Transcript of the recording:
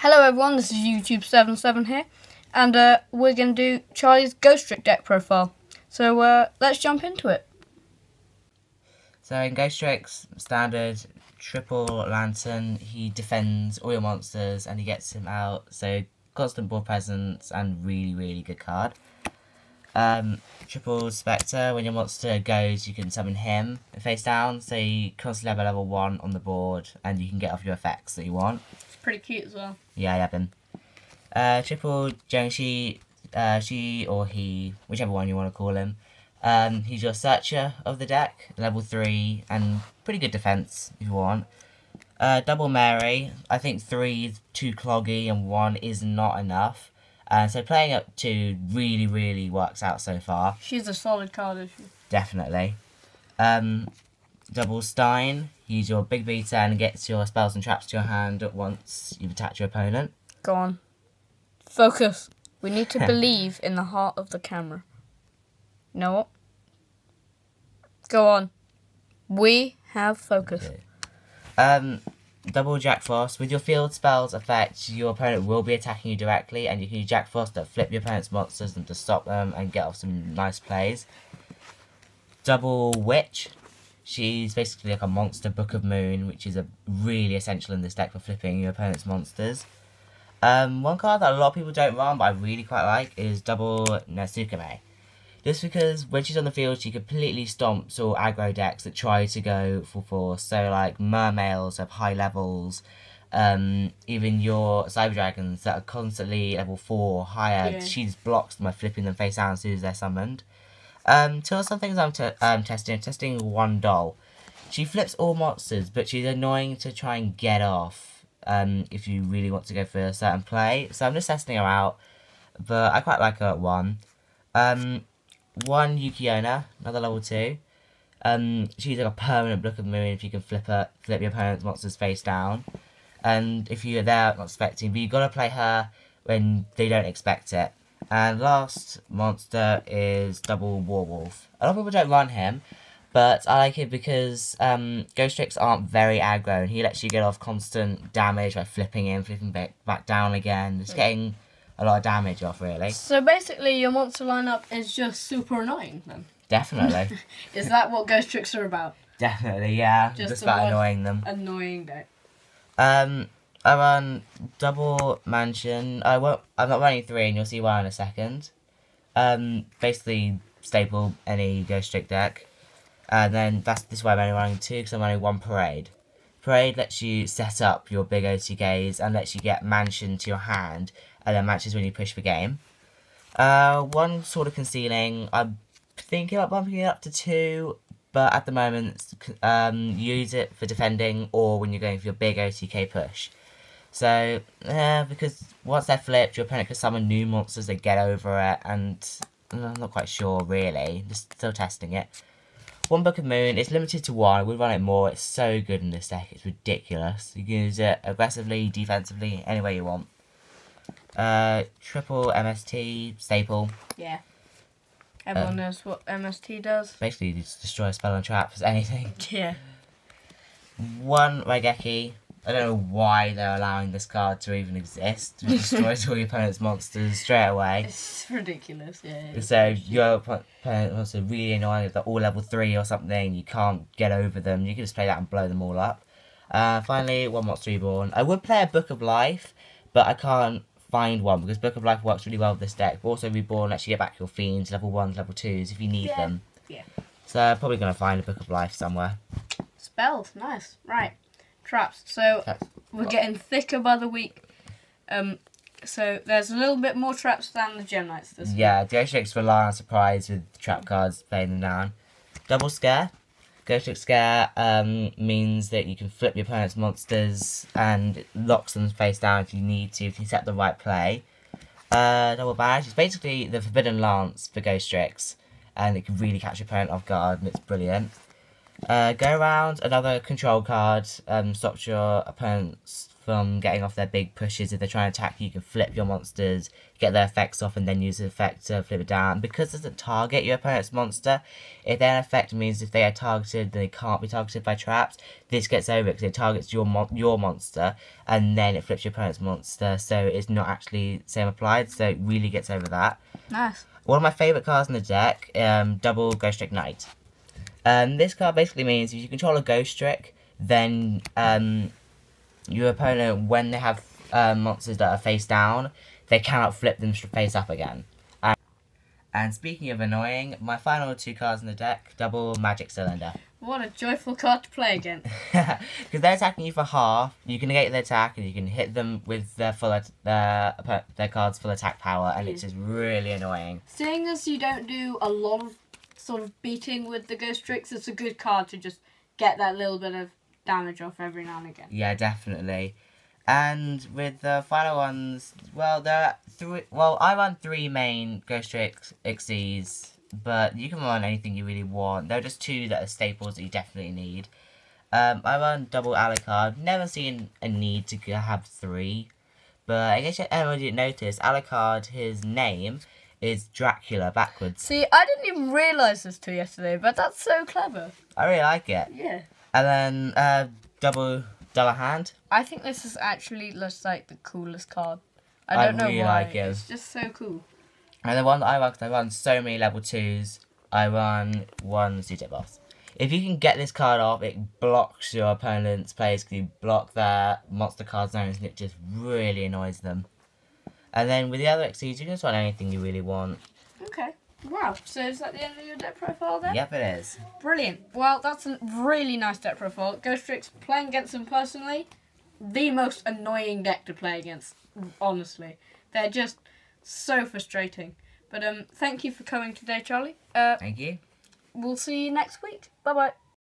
Hello everyone, this is YouTube77 here, and we're going to do Charlie's Ghostrick deck profile. So let's jump into it. So in Ghostrick's standard triple lantern, he defends all your monsters and he gets him out, so constant board presence and really good card. Triple Spectre, when your monster goes you can summon him face down, so you constantly have a level 1 on the board and you can get off your effects that you want. It's pretty cute as well. Yeah, I have him. Triple Jiangshi, she or he, whichever one you want to call him. He's your searcher of the deck, level 3, and pretty good defense if you want. Double Mary, I think 3 is too cloggy and 1 is not enough. So playing up 2 really works out so far. She's a solid card, isn't she? Definitely. Double Stein, he's your big beater and gets your spells and traps to your hand once you've attacked your opponent. Go on. Focus. We need to believe in the heart of the camera. You know what? Go on. We have focus. Okay. Double Jack Frost. With your field spells effect, your opponent will be attacking you directly, and you can use Jack Frost to flip your opponent's monsters and to stop them and get off some nice plays. Double Witch. She's basically like a monster Book of Moon, which is really essential in this deck for flipping your opponent's monsters. One card that a lot of people don't run, but I really quite like, is Double Natsukume. Just because when she's on the field, she completely stomps all aggro decks that try to go full force. So like Mermails have high levels, even your Cyber Dragons that are constantly level 4 or higher, Yeah. she just blocks them by flipping them face down as soon as they're summoned. Some things I'm testing one doll. She flips all monsters, but she's annoying to try and get off if you really want to go for a certain play. So I'm just testing her out, but I quite like her at 1. One Yukiona, another level 2. She's like a permanent Book of Moon if you can flip your opponent's monsters face down. And if you're there not expecting, but you've got to play her when they don't expect it. And last monster is Double Warwolf. A lot of people don't run him, but I like it because Ghostricks aren't very aggro, and he lets you get off constant damage by flipping in, flipping back down again. It's getting a lot of damage off, really. So basically your monster lineup is just super annoying then? Definitely. Is that what Ghostricks are about? Definitely, yeah. Just about annoying them. Annoying deck. I run Double Mansion. I'm not running 3, and you'll see why in a second. Basically, staple any Ghostrick deck. And then this is why I'm only running 2, because I'm running 1 Parade. Parade lets you set up your big OTKs and lets you get Mansion to your hand, and then matches when you push the game. 1 sort of Concealing. I'm thinking about bumping it up to 2, but at the moment, use it for defending or when you're going for your big OTK push. So, because once they're flipped, your opponent can summon new monsters that get over it, and I'm not quite sure really, just still testing it. 1 Book of Moon, it's limited to 1, I would run it more, it's so good in this deck, it's ridiculous. You can use it aggressively, defensively, any way you want. Triple MST, staple. Yeah. Everyone knows what MST does. Basically, you just destroy a spell and traps, anything. Yeah. 1 Raigeki. I don't know why they're allowing this card to even exist. It destroys all your opponent's monsters straight away. It's ridiculous, yeah. So your opponent monster really annoying if they're all level 3 or something, you can't get over them, you can just play that and blow them all up. Finally, 1 Monster Reborn. I would play a Book of Life, but I can't find one because Book of Life works really well with this deck. But also Reborn lets you get back your fiends, level 1s, level 2s if you need them. Yeah. So I'm probably going to find a Book of Life somewhere. Spells, nice. Right. Traps. So we're getting thicker by the week. So there's a little bit more traps than the Gem Knights this week. Yeah, Ghostricks rely on surprise with trap cards, playing them down. Double Scare. Ghostrick Scare means that you can flip your opponent's monsters and it locks them face down if you need to, if you set the right play. Double Badge is basically the Forbidden Lance for Ghostricks, and it can really catch your opponent off guard, and it's brilliant. Go Around, another control card, stops your opponent's from getting off their big pushes. If they're trying to attack you, you can flip your monsters, get their effects off, and then use the effect to flip it down. Because it doesn't target your opponent's monster, if their effect means if they are targeted, they can't be targeted by traps, this gets over because it targets your monster, and then it flips your opponent's monster, so it's not actually same applied, so it really gets over that. Nice. One of my favourite cards in the deck, double Ghostrick Knight. This card basically means if you control a Ghostrick, then your opponent, when they have monsters that are face down, they cannot flip them face up again. And speaking of annoying, my final 2 cards in the deck, double Magic Cylinder. What a joyful card to play against. Because they're attacking you for half, you can negate their attack and you can hit them with their their card's full attack power, and it's just really annoying. Seeing as you don't do a lot of sort of beating with the Ghostricks, it's a good card to just get that little bit of damage off every now and again. Yeah, definitely. And with the final ones, well, there are 3. Well, I run 3 main Ghostrick Xyzs, but you can run anything you really want. There are just 2 that are staples that you definitely need. I run double Alucard. Never seen a need to have 3, but I guess anyone didn't notice. Alucard, his name is Dracula backwards. See, I didn't even realise this till yesterday, but that's so clever. I really like it. Yeah. And then double Dullahan. I think this is actually just like the coolest card. I don't know really why. like it. It's just so cool. And the one that I run, because I run so many level 2s, I run 1 CJ Boss. If you can get this card off, it blocks your opponent's plays, because you block their monster card zones, and it just really annoys them. And then with the other Xyzs, you can just run anything you really want. Okay. Wow. So is that the end of your deck profile then? Yep, it is. Brilliant. Well, that's a really nice deck profile. Ghostricks, playing against them personally, the most annoying deck to play against, honestly. They're just so frustrating. But thank you for coming today, Charlie. Thank you. We'll see you next week. Bye-bye.